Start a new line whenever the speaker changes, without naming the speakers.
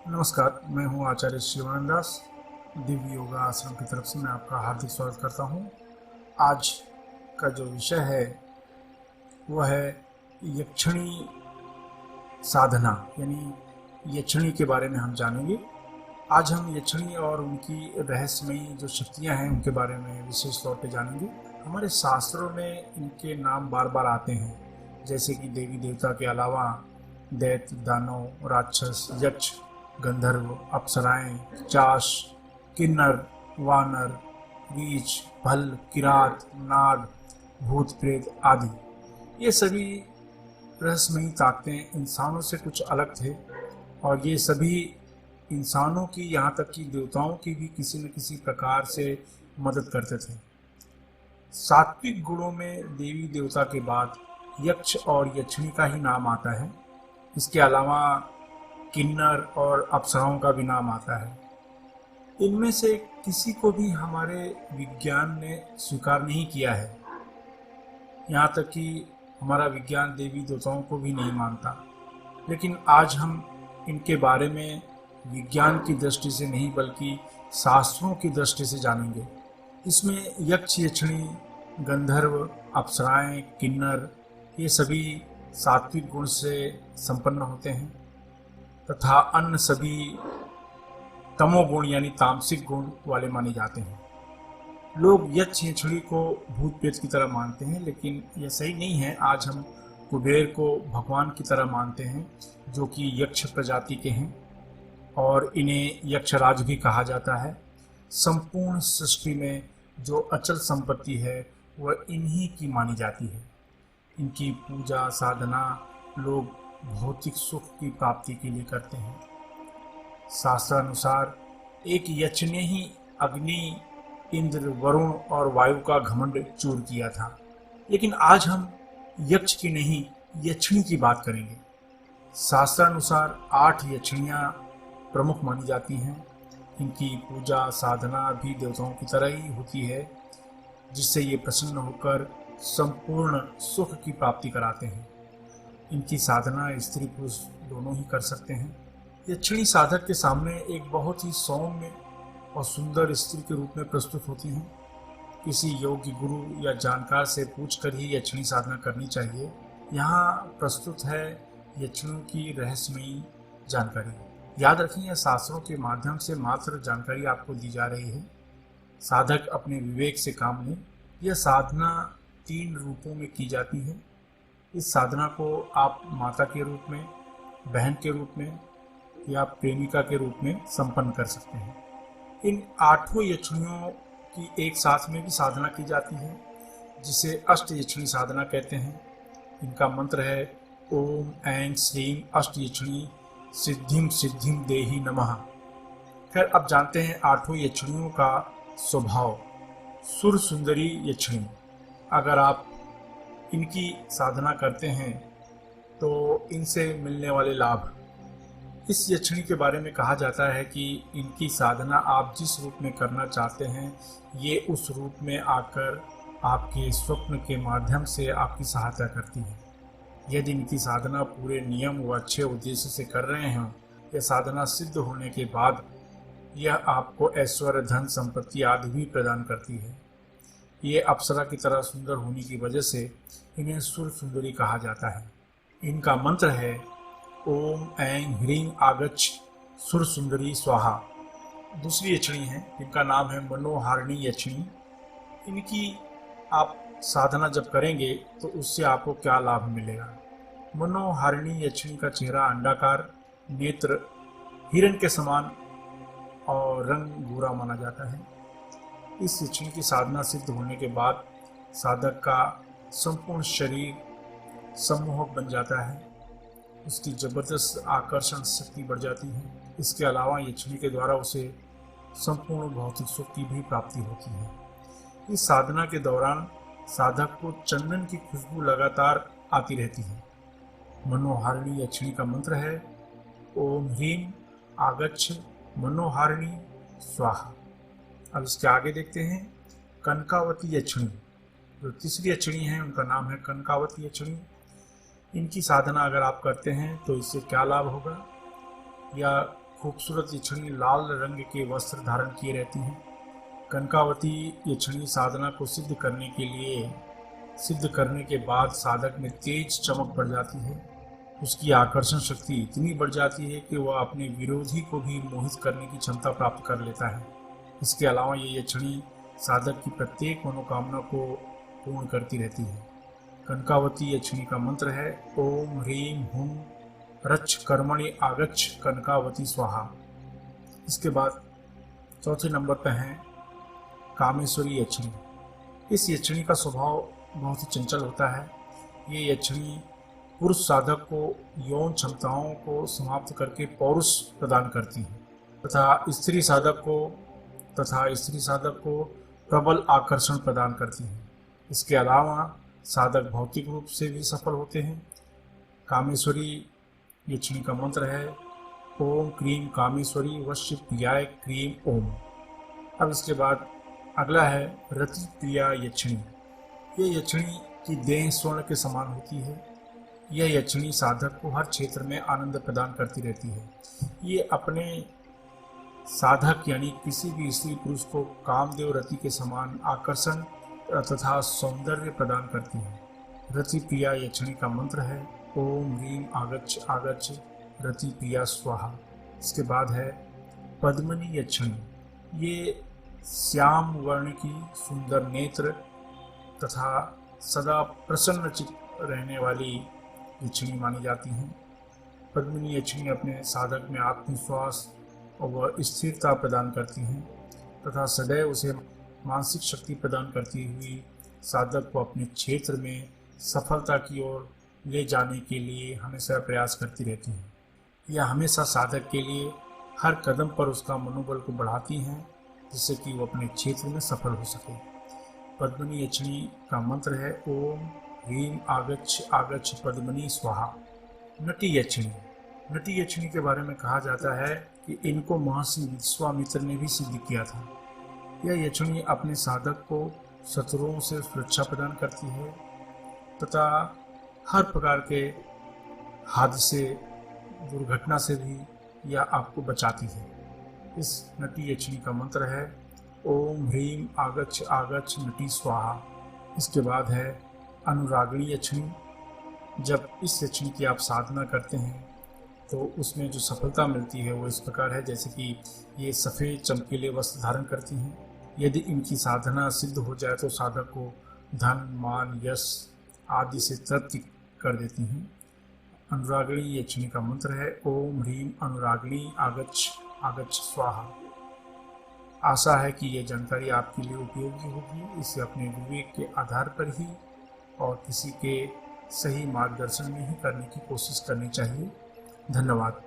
नमस्कार, मैं हूं आचार्य शिवानंद दास। दिव्य योगा आश्रम की तरफ से मैं आपका हार्दिक स्वागत करता हूं। आज का जो विषय है वह है यक्षिणी साधना, यानी यक्षिणी के बारे में हम जानेंगे। आज हम यक्षिणी और उनकी रहस्यमयी जो शक्तियां हैं उनके बारे में विशेष तौर पे जानेंगे। हमारे शास्त्रों में इनके नाम बार बार आते हैं, जैसे कि देवी देवता के अलावा दैत्य, दानव, राक्षस, यक्ष, गंधर्व, अप्सराएं, चाश, किन्नर, वानर, रीछ, भल, किरात, नाग, भूत, प्रेत आदि। ये सभी रहस्यमयी ताकतें इंसानों से कुछ अलग थे और ये सभी इंसानों की, यहाँ तक कि देवताओं की भी किसी न किसी प्रकार से मदद करते थे। सात्विक गुणों में देवी देवता के बाद यक्ष और यक्षिणी का ही नाम आता है। इसके अलावा किन्नर और अप्सराओं का भी नाम आता है। इनमें से किसी को भी हमारे विज्ञान ने स्वीकार नहीं किया है। यहाँ तक कि हमारा विज्ञान देवी देवताओं को भी नहीं मानता। लेकिन आज हम इनके बारे में विज्ञान की दृष्टि से नहीं बल्कि शास्त्रों की दृष्टि से जानेंगे। इसमें यक्ष, यक्षिणी, गंधर्व, अप्सराएं, किन्नर ये सभी सात्विक गुण से संपन्न होते हैं तथा अन्य सभी तमोगुण यानी तामसिक गुण वाले माने जाते हैं। लोग यक्ष, यक्षिणी को भूत प्रेत की तरह मानते हैं, लेकिन यह सही नहीं है। आज हम कुबेर को भगवान की तरह मानते हैं, जो कि यक्ष प्रजाति के हैं और इन्हें यक्षराज भी कहा जाता है। संपूर्ण सृष्टि में जो अचल संपत्ति है वह इन्हीं की मानी जाती है। इनकी पूजा साधना लोग भौतिक सुख की प्राप्ति के लिए करते हैं। शास्त्रानुसार एक यक्ष ने ही अग्नि, इंद्र, वरुण और वायु का घमंड चूर किया था। लेकिन आज हम यक्ष की नहीं यक्षिणी की बात करेंगे। शास्त्रानुसार 8 यक्षिणियाँ प्रमुख मानी जाती हैं। इनकी पूजा साधना भी देवताओं की तरह ही होती है, जिससे ये प्रसन्न होकर संपूर्ण सुख की प्राप्ति कराते हैं। इनकी साधना स्त्री पुरुष दोनों ही कर सकते हैं। यक्षिणी साधक के सामने एक बहुत ही सौम्य और सुंदर स्त्री के रूप में प्रस्तुत होती हैं। किसी योग्य गुरु या जानकार से पूछकर ही यक्षिणी साधना करनी चाहिए। यहाँ प्रस्तुत है यक्षिणियों की रहस्यमयी जानकारी। याद रखें, यह शास्त्रों के माध्यम से मात्र जानकारी आपको दी जा रही है। साधक अपने विवेक से काम लें। यह साधना 3 रूपों में की जाती है। इस साधना को आप माता के रूप में, बहन के रूप में या प्रेमिका के रूप में संपन्न कर सकते हैं। इन 8 यक्षिणियों की एक साथ में भी साधना की जाती है, जिसे अष्ट यक्षिणी साधना कहते हैं। इनका मंत्र है ओम ऐं श्रीं अष्ट यक्षिणी सिद्धिं सिद्धिं देहि नमः। खैर, अब जानते हैं 8 यक्षिणियों का स्वभाव। सुर सुंदरी यक्षिणी, अगर आप इनकी साधना करते हैं तो इनसे मिलने वाले लाभ। इस यक्षिणी के बारे में कहा जाता है कि इनकी साधना आप जिस रूप में करना चाहते हैं, ये उस रूप में आकर आपके स्वप्न के माध्यम से आपकी सहायता करती है। यदि इनकी साधना पूरे नियम व अच्छे उद्देश्य से कर रहे हैं, यह साधना सिद्ध होने के बाद यह आपको ऐश्वर्य, धन, संपत्ति आदि भी प्रदान करती है। ये अप्सरा की तरह सुंदर होने की वजह से इन्हें सुर सुंदरी कहा जाता है। इनका मंत्र है ओम ऐं ह्रीं आगच्छ सुर सुंदरी स्वाहा। दूसरी यक्षिणी है, इनका नाम है मनोहारिणी यक्षिणी। इनकी आप साधना जब करेंगे तो उससे आपको क्या लाभ मिलेगा। मनोहारिणी यक्षिणी का चेहरा अंडाकार, नेत्र हिरण के समान और रंग भूरा माना जाता है। इस यक्षिणी की साधना सिद्ध होने के बाद साधक का संपूर्ण शरीर सम्मोहक बन जाता है, उसकी जबरदस्त आकर्षण शक्ति बढ़ जाती है। इसके अलावा यक्षिणी के द्वारा उसे संपूर्ण भौतिक सुख की भी प्राप्ति होती है। इस साधना के दौरान साधक को चंदन की खुशबू लगातार आती रहती है। मनोहारिणी यक्षिणी का मंत्र है ओम ह्रीम आगच्छ मनोहारिणी स्वाहा। अब इसके आगे देखते हैं कनकावती यक्षिणी। जो तीसरी यक्षिणी है उनका नाम है कनकावती यक्षिणी। इनकी साधना अगर आप करते हैं तो इससे क्या लाभ होगा। या खूबसूरत यक्षिणी लाल रंग के वस्त्र धारण किए रहती हैं। कनकावती यक्षिणी साधना को सिद्ध करने के बाद साधक में तेज चमक बढ़ जाती है। उसकी आकर्षण शक्ति इतनी बढ़ जाती है कि वह अपने विरोधी को भी मोहित करने की क्षमता प्राप्त कर लेता है। इसके अलावा ये यक्षिणी साधक की प्रत्येक मनोकामना को पूर्ण करती रहती है। कनकावती यक्षिणी का मंत्र है ओम ह्रीम हुम रच्छ कर्मणि आगच्छ कनकावती स्वाहा। इसके बाद चौथे नंबर पर है कामेश्वरी यक्षिणी। इस यक्षिणी का स्वभाव बहुत ही चंचल होता है। ये यक्षिणी पुरुष साधक को यौन क्षमताओं को समाप्त करके पौरुष प्रदान करती है तथा स्त्री साधक को प्रबल आकर्षण प्रदान करती है। इसके अलावा साधक भौतिक रूप से भी सफल होते हैं। कामेश्वरी यक्षिणी का मंत्र है ओम क्रीम कामेश्वरी वश्य प्रियाय क्रीम ओम। अब इसके बाद अगला है रति प्रिया यक्षिणी। ये यक्षिणी की देह स्वर्ण के समान होती है। यह यक्षिणी साधक को हर क्षेत्र में आनंद प्रदान करती रहती है। ये अपने साधक यानी किसी भी स्त्री पुरुष को कामदेव रति के समान आकर्षण तथा सौंदर्य प्रदान करती है। रति प्रिया यक्षिणी का मंत्र है ओम ह्रीम आगच्छ आगच्छ रति प्रिया स्वाहा। इसके बाद है पद्मिनी यक्षिणी। ये श्याम वर्ण की सुंदर नेत्र तथा सदा प्रसन्नचित रहने वाली यक्षिणी मानी जाती हैं। पद्मिनी यक्षिणी अपने साधक में आत्मविश्वास और स्थिरता प्रदान करती हैं तथा सदैव उसे मानसिक शक्ति प्रदान करती हुई साधक को अपने क्षेत्र में सफलता की ओर ले जाने के लिए हमेशा प्रयास करती रहती हैं। यह हमेशा साधक के लिए हर कदम पर उसका मनोबल को बढ़ाती हैं जिससे कि वो अपने क्षेत्र में सफल हो सके। पद्मिनी यक्षिणी का मंत्र है ओम ह्रीम आगच्छ आगच्छ पद्मिनी स्वाहा। नटी यक्षिणी। नटी यक्षिणी के बारे में कहा जाता है कि इनको महर्षि विश्वामित्र ने भी सिद्ध किया था। यह यक्षिणी अपने साधक को शत्रुओं से सुरक्षा प्रदान करती है तथा हर प्रकार के हादसे दुर्घटना से भी यह आपको बचाती है। इस नटी यक्षिणी का मंत्र है ओम ह्रीम आगच्छ आगच्छ नटी स्वाहा। इसके बाद है अनुरागिणी यक्षिणी। जब इस यक्षिणी की आप साधना करते हैं तो उसमें जो सफलता मिलती है वो इस प्रकार है जैसे कि ये सफ़ेद चमकीले वस्त्र धारण करती हैं। यदि इनकी साधना सिद्ध हो जाए तो साधक को धन मान यश आदि से तृप्ति कर देती हैं। अनुरागिणी यक्षिणी का मंत्र है ओम ह्रीम अनुरागिणी आगच्छ आगच्छ स्वाहा। आशा है कि यह जानकारी आपके लिए उपयोगी होगी। इसे अपने विवेक के आधार पर ही और किसी के सही मार्गदर्शन में ही करने की कोशिश करनी चाहिए। धन्यवाद।